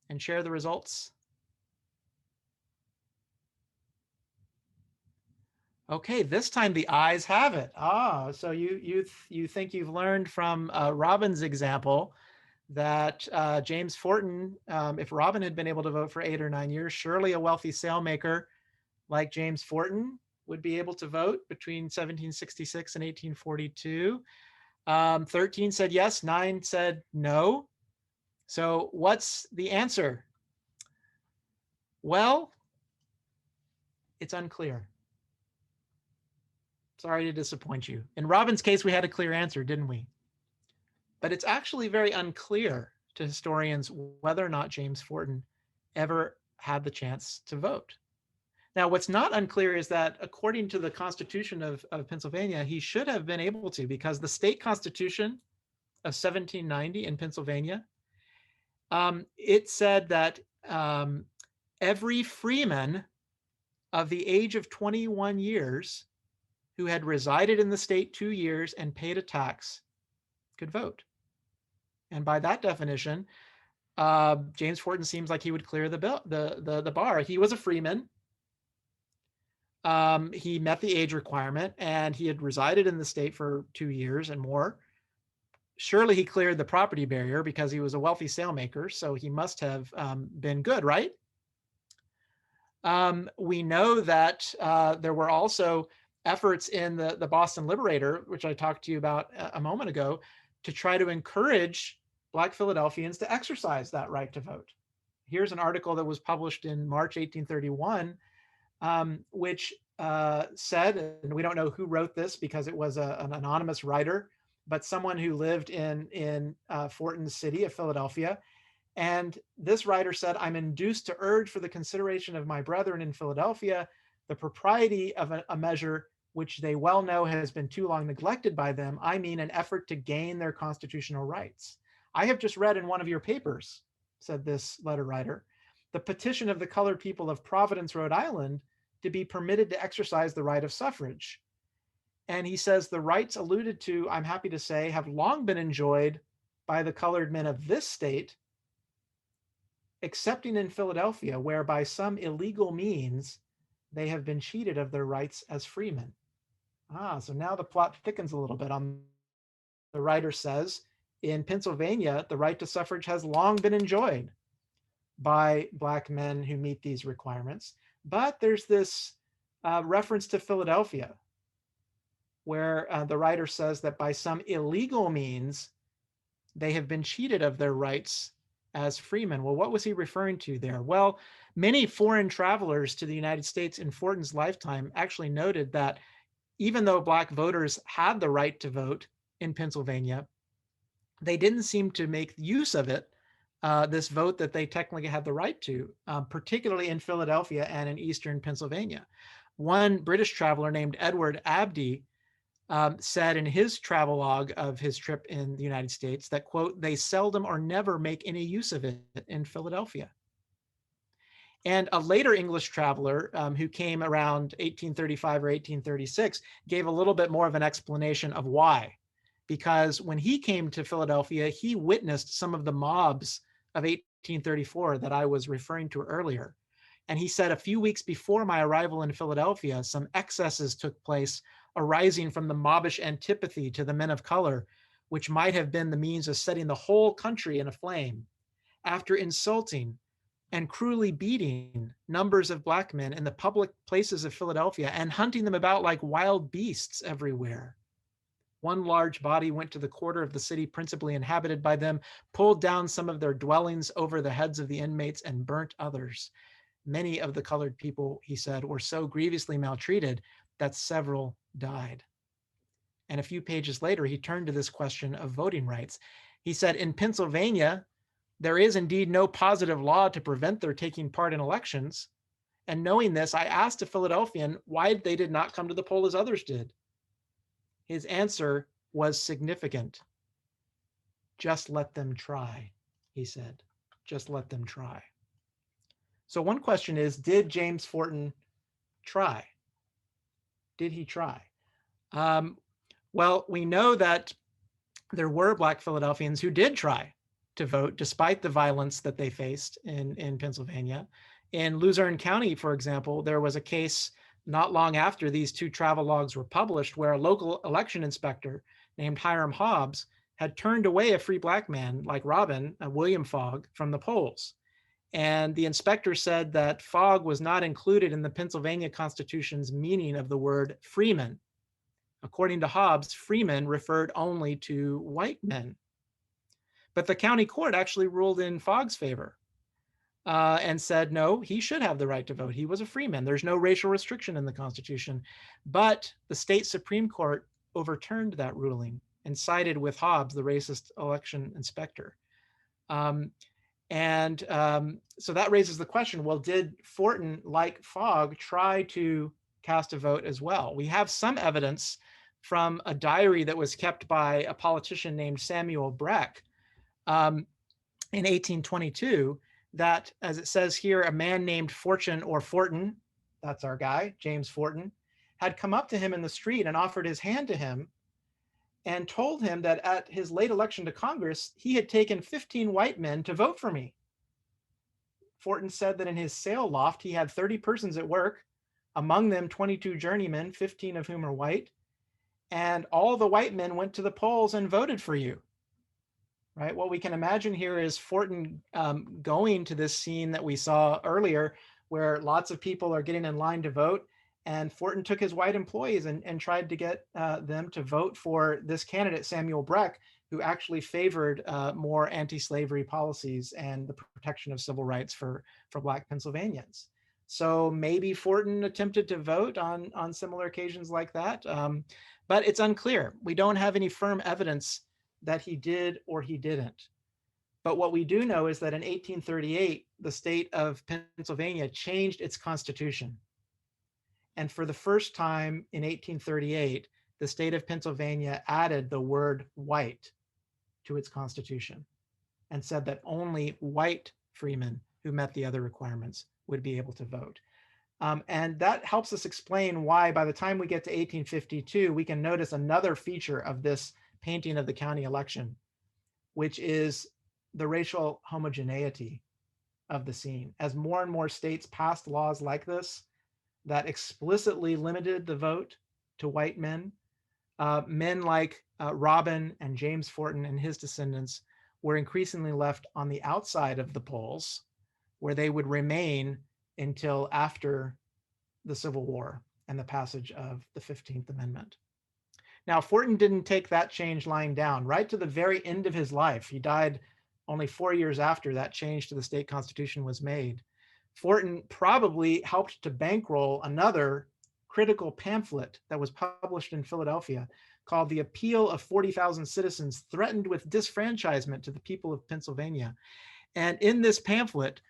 and share the results? Okay, this time the ayes have it. So you think you've learned from Robin's example that James Fortin, if Robin had been able to vote for 8 or 9 years, surely a wealthy sailmaker like James Fortin would be able to vote between 1766 and 1842. 13 said yes, 9 said no. So what's the answer? Well, it's unclear. Sorry to disappoint you. In Robin's case, we had a clear answer, didn't we? But it's actually very unclear to historians whether or not James Fortin ever had the chance to vote. Now, what's not unclear is that according to the Constitution of Pennsylvania, he should have been able to, because the state constitution of 1790 in Pennsylvania, it said that every freeman of the age of 21 years who had resided in the state 2 years and paid a tax could vote. And by that definition, James Fortin seems like he would clear the bar. He was a freeman. He met the age requirement, and he had resided in the state for 2 years and more. Surely he cleared the property barrier because he was a wealthy sailmaker, so he must have been good, right? We know that there were also efforts in the Boston Liberator, which I talked to you about a moment ago, to try to encourage Black Philadelphians to exercise that right to vote. Here's an article that was published in March 1831, which said, and we don't know who wrote this because it was an anonymous writer, but someone who lived in Fortin's city of Philadelphia. And this writer said, "I'm induced to urge for the consideration of my brethren in Philadelphia the propriety of a measure which they well know has been too long neglected by them. I mean an effort to gain their constitutional rights. I have just read in one of your papers," said this letter writer, "the petition of the colored people of Providence, Rhode Island, to be permitted to exercise the right of suffrage." And he says the rights alluded to, I'm happy to say, have long been enjoyed by the colored men of this state, excepting in Philadelphia, where by some illegal means they have been cheated of their rights as freemen. So now the plot thickens a little bit. The writer says, in Pennsylvania, the right to suffrage has long been enjoyed by Black men who meet these requirements. But there's this reference to Philadelphia, where the writer says that by some illegal means, they have been cheated of their rights as freemen. Well, what was he referring to there? Well, many foreign travelers to the United States in Fortin's lifetime actually noted that even though Black voters had the right to vote in Pennsylvania, they didn't seem to make use of it, this vote that they technically had the right to, particularly in Philadelphia and in Eastern Pennsylvania. One British traveler named Edward Abdy said in his travelogue of his trip in the United States that, quote, "they seldom or never make any use of it in Philadelphia." And a later English traveler who came around 1835 or 1836 gave a little bit more of an explanation of why. Because when he came to Philadelphia, he witnessed some of the mobs of 1834 that I was referring to earlier. And he said, a few weeks before my arrival in Philadelphia, some excesses took place arising from the mobbish antipathy to the men of color, which might have been the means of setting the whole country in a flame. After insulting and cruelly beating numbers of black men in the public places of Philadelphia and hunting them about like wild beasts everywhere, one large body went to the quarter of the city principally inhabited by them, pulled down some of their dwellings over the heads of the inmates, and burnt others. Many of the colored people, he said, were so grievously maltreated that several died. And a few pages later, he turned to this question of voting rights. He said, in Pennsylvania, there is indeed no positive law to prevent their taking part in elections. And knowing this, I asked a Philadelphian why they did not come to the poll as others did. His answer was significant. Just let them try, he said. Just let them try. So one question is, did James Forten try? Did he try? Well, we know that there were Black Philadelphians who did try to vote despite the violence that they faced in Pennsylvania. In Luzerne County, for example, there was a case not long after these two travelogues were published where a local election inspector named Hiram Hobbs had turned away a free Black man like Robin, William Fogg, from the polls. And the inspector said that Fogg was not included in the Pennsylvania Constitution's meaning of the word freeman. According to Hobbs, freeman referred only to white men. But the county court actually ruled in Fogg's favor and said, no, he should have the right to vote. He was a freeman. There's no racial restriction in the Constitution. But the state Supreme Court overturned that ruling and sided with Hobbs, the racist election inspector. So that raises the question, well, did Forten, like Fogg, try to cast a vote as well? We have some evidence from a diary that was kept by a politician named Samuel Breck in 1822 that, as it says here, a man named Fortune or Forten, that's our guy, James Forten, had come up to him in the street and offered his hand to him and told him that at his late election to Congress, he had taken 15 white men to vote for me. Forten said that in his sale loft, he had 30 persons at work, among them 22 journeymen, 15 of whom are white, and all the white men went to the polls and voted for you. Right? What we can imagine here is Forten going to this scene that we saw earlier, where lots of people are getting in line to vote, and Forten took his white employees and tried to get them to vote for this candidate, Samuel Breck, who actually favored more anti-slavery policies and the protection of civil rights for Black Pennsylvanians. So maybe Forten attempted to vote on similar occasions like that, but it's unclear. We don't have any firm evidence that he did or he didn't. But what we do know is that in 1838, the state of Pennsylvania changed its constitution. And for the first time in 1838, the state of Pennsylvania added the word white to its constitution and said that only white freemen who met the other requirements would be able to vote. And that helps us explain why by the time we get to 1852, we can notice another feature of this painting of the county election, which is the racial homogeneity of the scene. As more and more states passed laws like this that explicitly limited the vote to white men, men like Robin and James Forten and his descendants were increasingly left on the outside of the polls, where they would remain until after the Civil War and the passage of the 15th Amendment. Now, Forten didn't take that change lying down. Right to the very end of his life, he died only 4 years after that change to the state constitution was made. Forten probably helped to bankroll another critical pamphlet that was published in Philadelphia called The Appeal of 40,000 Citizens Threatened with Disfranchisement to the People of Pennsylvania. And in this pamphlet,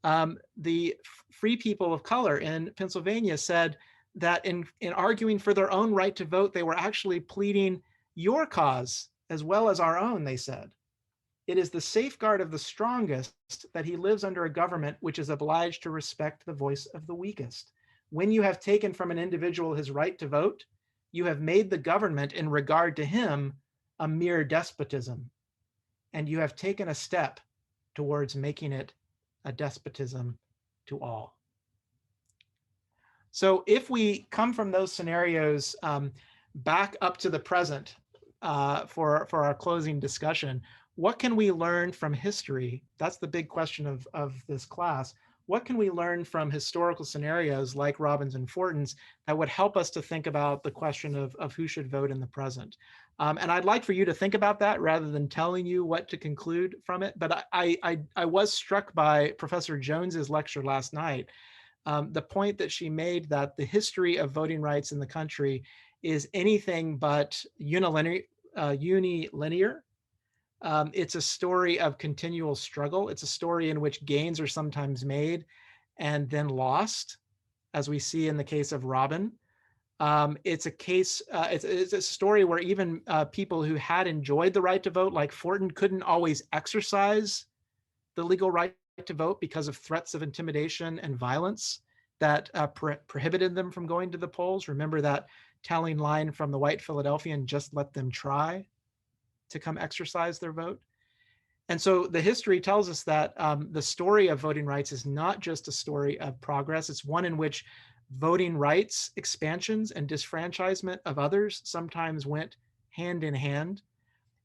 the free people of color in Pennsylvania said that in arguing for their own right to vote, they were actually pleading your cause as well as our own, they said. It is the safeguard of the strongest that he lives under a government which is obliged to respect the voice of the weakest. When you have taken from an individual his right to vote, you have made the government in regard to him a mere despotism, and you have taken a step towards making it a despotism to all. So if we come from those scenarios back up to the present for our closing discussion, what can we learn from history? That's the big question of this class. What can we learn from historical scenarios like Robbins and Fortin's that would help us to think about the question of who should vote in the present? And I'd like for you to think about that rather than telling you what to conclude from it. But I was struck by Professor Jones's lecture last night, the point that she made that the history of voting rights in the country is anything but unilinear. It's a story of continual struggle. It's a story in which gains are sometimes made and then lost, as we see in the case of Robin. It's a story where even people who had enjoyed the right to vote, like Fortin, couldn't always exercise the legal right to vote because of threats of intimidation and violence that prohibited them from going to the polls. Remember that telling line from the white Philadelphian, "Just let them try to come exercise their vote." And so the history tells us that the story of voting rights is not just a story of progress. It's one in which voting rights expansions and disfranchisement of others sometimes went hand in hand.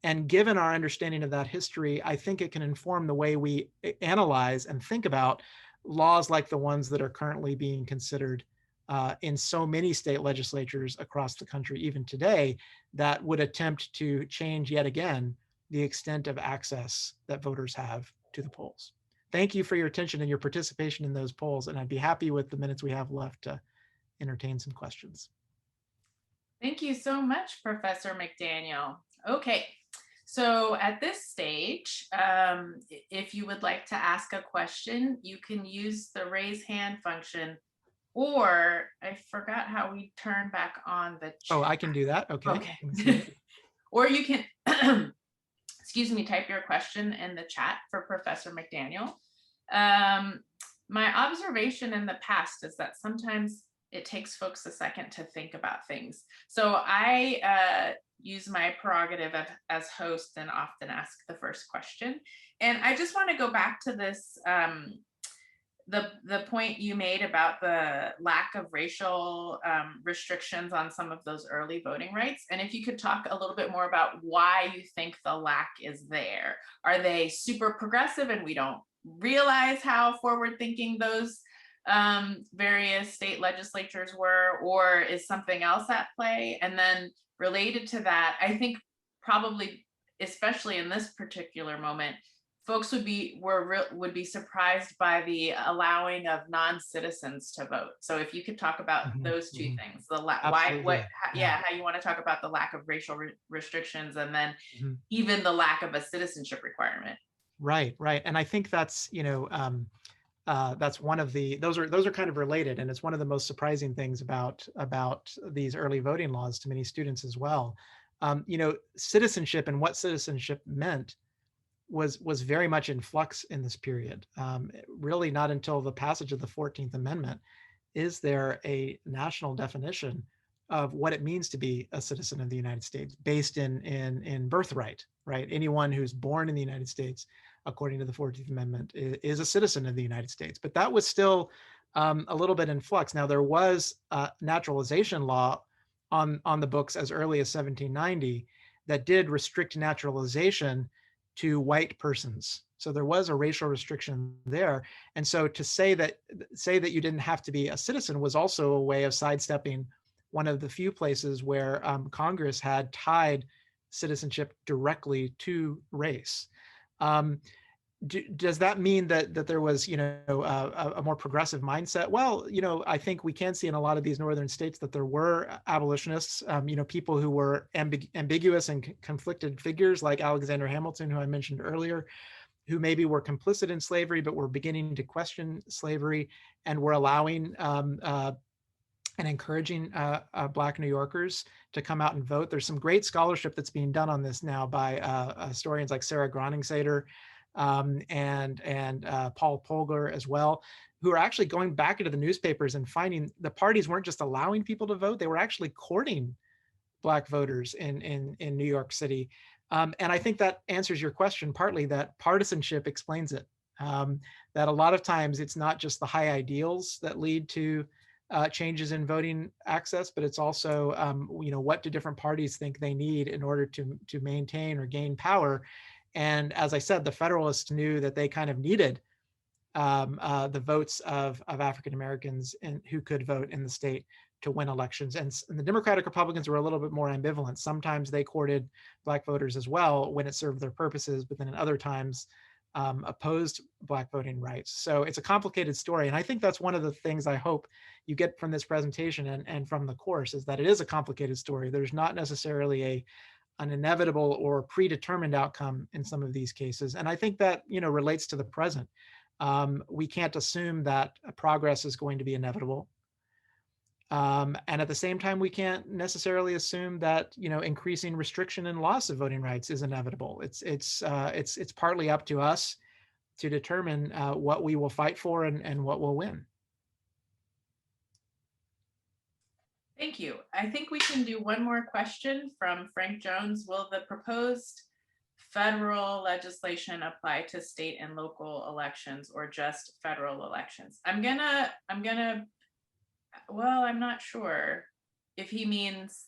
And given our understanding of that history, I think it can inform the way we analyze and think about laws like the ones that are currently being considered in so many state legislatures across the country, even today, that would attempt to change yet again the extent of access that voters have to the polls. Thank you for your attention and your participation in those polls, and I'd be happy with the minutes we have left to entertain some questions. Thank you so much, Professor McDaniel. Okay, so at this stage, if you would like to ask a question, you can use the raise hand function, or I forgot how we turn back on the chat. Oh, I can do that. Okay. Okay. Or you can, excuse me, type your question in the chat for Professor McDaniel. My observation in the past is that sometimes it takes folks a second to think about things. So I use my prerogative as host and often ask the first question. And I just want to go back to this, the point you made about the lack of racial restrictions on some of those early voting rights. And if you could talk a little bit more about why you think the lack is there. Are they super progressive and we don't realize how forward thinking those various state legislatures were, or is something else at play? And then related to that, I think probably, especially in this particular moment, folks would be surprised by the allowing of non-citizens to vote. So if you could talk about those two things, how you want to talk about the lack of racial restrictions, and then even the lack of a citizenship requirement. Right. And I think that's, that's one of the, those are kind of related, and it's one of the most surprising things about these early voting laws to many students as well. Citizenship and what citizenship meant was very much in flux in this period. Really not until the passage of the 14th Amendment is there a national definition of what it means to be a citizen of the United States based in birthright, right? Anyone who's born in the United States, according to the 14th Amendment, is a citizen of the United States. But that was still a little bit in flux. Now, there was a naturalization law on the books as early as 1790 that did restrict naturalization to white persons. So there was a racial restriction there. And so to say that you didn't have to be a citizen was also a way of sidestepping one of the few places where Congress had tied citizenship directly to race. does that mean that there was, a more progressive mindset? Well, I think we can see in a lot of these northern states that there were abolitionists, people who were ambiguous and conflicted figures like Alexander Hamilton, who I mentioned earlier, who maybe were complicit in slavery, but were beginning to question slavery and were allowing and encouraging Black New Yorkers to come out and vote. There's some great scholarship that's being done on this now by historians like Sarah Groningseder and Paul Polgar as well, who are actually going back into the newspapers and finding the parties weren't just allowing people to vote, they were actually courting Black voters in New York City. And I think that answers your question partly, that partisanship explains it. That a lot of times it's not just the high ideals that lead to changes in voting access, but it's also, what do different parties think they need in order to maintain or gain power? And as I said, the Federalists knew that they kind of needed the votes of African Americans who could vote in the state to win elections. And the Democratic Republicans were a little bit more ambivalent. Sometimes they courted Black voters as well when it served their purposes, but then at other times opposed Black voting rights. So it's a complicated story. And I think that's one of the things I hope you get from this presentation and from the course, is that it is a complicated story. There's not necessarily an inevitable or predetermined outcome in some of these cases. And I think that, relates to the present. We can't assume that progress is going to be inevitable. And at the same time, we can't necessarily assume that, increasing restriction and loss of voting rights is inevitable. It's partly up to us to determine what we will fight for and what will win. Thank you. I think we can do one more question from Frank Jones. Will the proposed federal legislation apply to state and local elections or just federal elections? I'm not sure if he means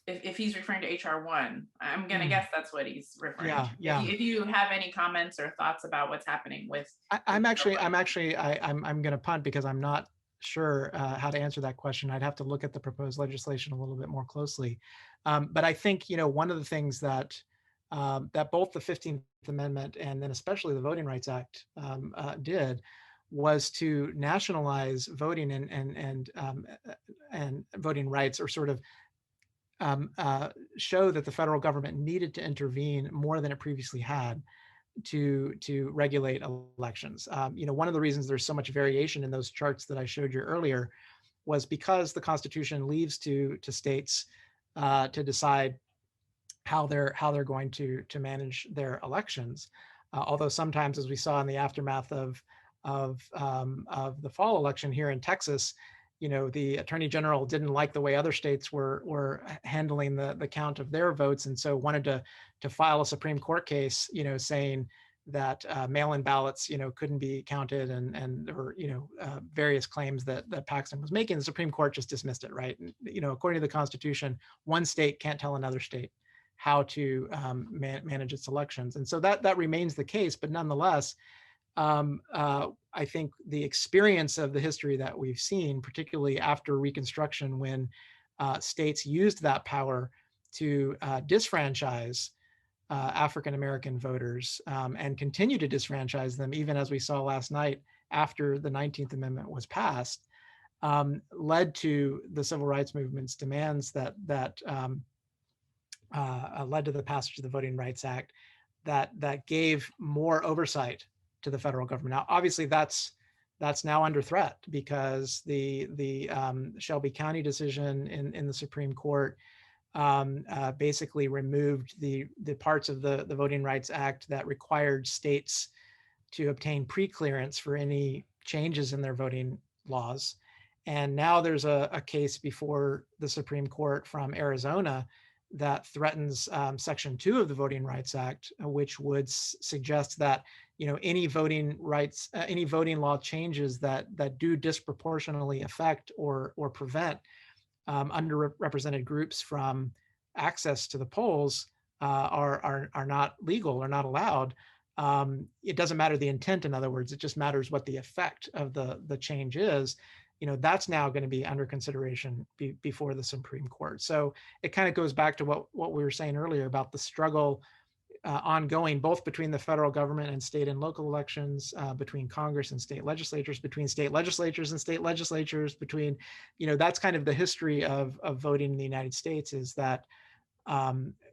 if he's referring to HR1. I'm gonna guess that's what he's referring to. Yeah. If you have any comments or thoughts about what's happening with, I'm gonna punt because I'm not sure how to answer that question. I'd have to look at the proposed legislation a little bit more closely. But I think, one of the things that both the 15th Amendment and then especially the Voting Rights Act did was to nationalize voting and voting rights, or sort of show that the federal government needed to intervene more than it previously had to regulate elections. One of the reasons there's so much variation in those charts that I showed you earlier was because the Constitution leaves to states to decide how they're going to manage their elections. Although sometimes, as we saw in the aftermath of the fall election here in Texas, the Attorney General didn't like the way other states were handling the count of their votes, and so wanted to file a Supreme Court case, saying that mail-in ballots, couldn't be counted, or various claims that Paxton was making. The Supreme Court just dismissed it, right? And, according to the Constitution, one state can't tell another state how to manage its elections, and so that remains the case. But nonetheless, I think the experience of the history that we've seen, particularly after Reconstruction, when states used that power to disfranchise African-American voters and continue to disfranchise them, even as we saw last night after the 19th Amendment was passed, led to the civil rights movement's demands that led to the passage of the Voting Rights Act that gave more oversight to the federal government. Now, obviously, that's now under threat because the Shelby County decision in the Supreme Court basically removed the parts of the Voting Rights Act that required states to obtain pre-clearance for any changes in their voting laws. And now there's a case before the Supreme Court from Arizona that threatens Section 2 of the Voting Rights Act, which would suggest that any voting law changes that do disproportionately affect or prevent underrepresented groups from access to the polls are not legal or not allowed. It doesn't matter the intent, in other words, it just matters what the effect of the change is. That's now going to be under consideration before the Supreme Court. So it kind of goes back to what we were saying earlier about the struggle ongoing, both between the federal government and state and local elections, between Congress and state legislatures, between state legislatures and state legislatures, between, that's kind of the history of voting in the United States, is that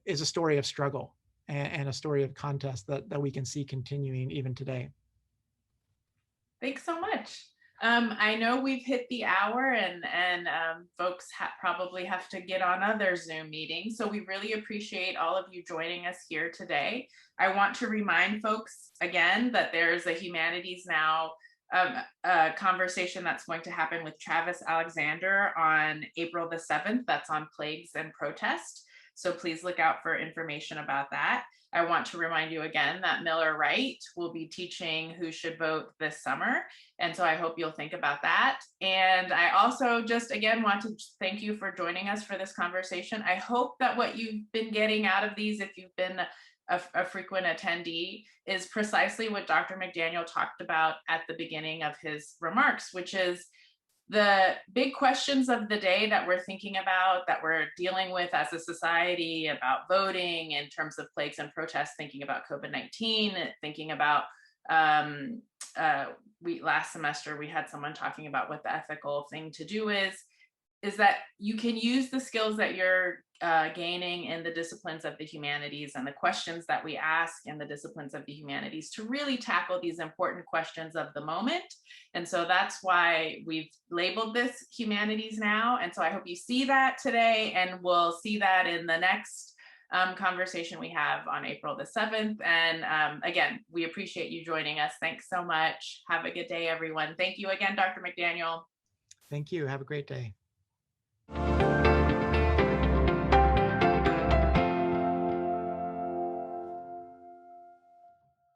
is a story of struggle and a story of contest that we can see continuing even today. Thanks so much. I know we've hit the hour, and folks probably have to get on other Zoom meetings. So we really appreciate all of you joining us here today. I want to remind folks again that there's a Humanities Now conversation that's going to happen with Travis Alexander on April the 7th. That's on plagues and protest. So please look out for information about that. I want to remind you again that Miller Wright will be teaching Who Should Vote this summer. And so I hope you'll think about that. And I also just, again, want to thank you for joining us for this conversation. I hope that what you've been getting out of these, if you've been a frequent attendee, is precisely what Dr. McDaniel talked about at the beginning of his remarks, which is the big questions of the day that we're thinking about, that we're dealing with as a society, about voting in terms of plagues and protests, thinking about COVID-19, thinking about, last semester we had someone talking about what the ethical thing to do is that you can use the skills that you're gaining in the disciplines of the humanities and the questions that we ask in the disciplines of the humanities to really tackle these important questions of the moment. And so that's why we've labeled this Humanities Now. And so I hope you see that today, and we'll see that in the next conversation we have on April the 7th. And again, we appreciate you joining us. Thanks so much. Have a good day, everyone. Thank you again, Dr. McDaniel. Thank you. Have a great day.